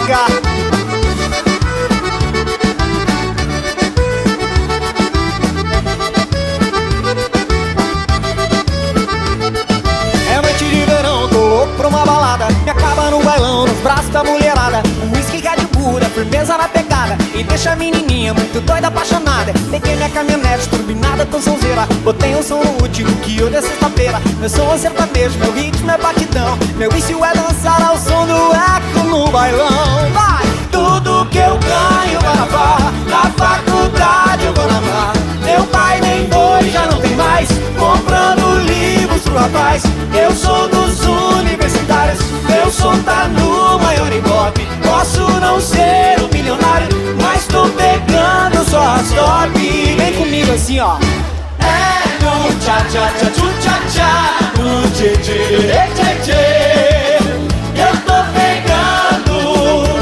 pegar. É noite de verão, tô louco pra uma balada. Me acaba no bailão, nos braços da mulherada. Um whisky Red Bull, firmeza na pegada. E deixa a menininha muito doida, apaixonada. Peguei minha caminhonete, turbinada, tão sonzeira. Botei um som no último que hoje é sexta-feira. Meu som é sertanejo, meu ritmo é batidão. Meu vício é dançar ao som do eco no bailão. Vai! Tudo que eu ganho vai na farra, na faculdade eu vou na barra. Meu pai nem dois, já não tem mais, comprando livros pro rapaz. Eu sou dos universitários, meu som tá no maior ibope. Posso não ser um milionário, mas tô pegando só as top. Vem comigo assim, ó. É no tcha-tcha-tcha, tchu-tcha-tcha, no tchê-tchê, tchê-tchê, eu tô pegando.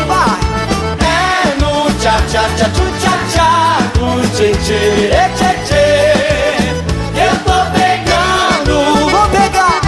Vai! É no tcha-tcha-tcha, tchu-tcha-tcha, no tchê-tchê, tchê-tchê, eu tô pegando. Vou pegar!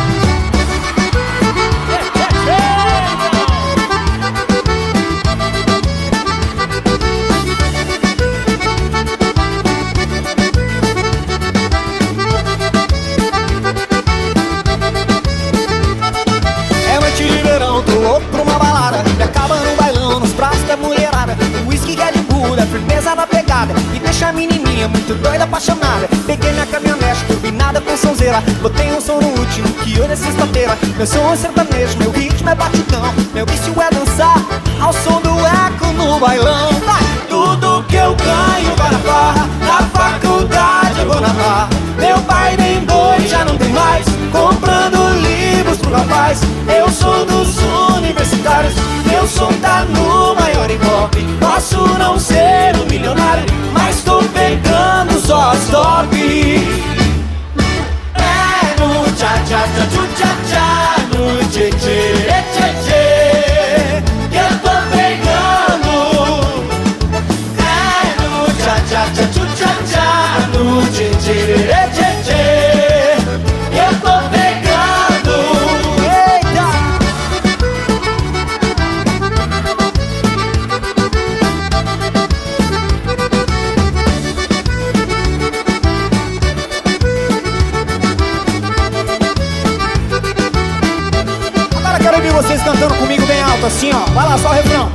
É noite de verão, tô louco pra uma balada. Me acaba no bailão, nos braços da mulherada. Um whisky Red Bull, firmeza na pegada. E deixa a menininha muito doida, apaixonada. Peguei minha caminhonete, turbinada com sonzeira. Botei um som no último, que hoje é sexta-feira. Meu som é sertanejo, meu ritmo é batidão. Meu vício é dançar ao som do eco no bailão. Vai! Tudo que eu ganho vai na farra, na faculdade eu vou na barra. Meu pai nem dois, já não tem mais, comprando livros pro rapaz. Eu sou dos universitários, meu som tá no maior ibope. Posso não ser um milionário, mas tô pegando só as top. É no tcha-tcha-tcha, tchu-tcha-tcha, no tchê-tchê, tchê-tchê, que eu tô pegando. É no tcha-tcha-tcha, tchu-tcha-tcha, no tchê-tchê, tchê-tchê, eu tô pegando. Eita! Agora quero ouvir vocês cantando comigo bem alto assim, ó. Vai lá, só o refrão.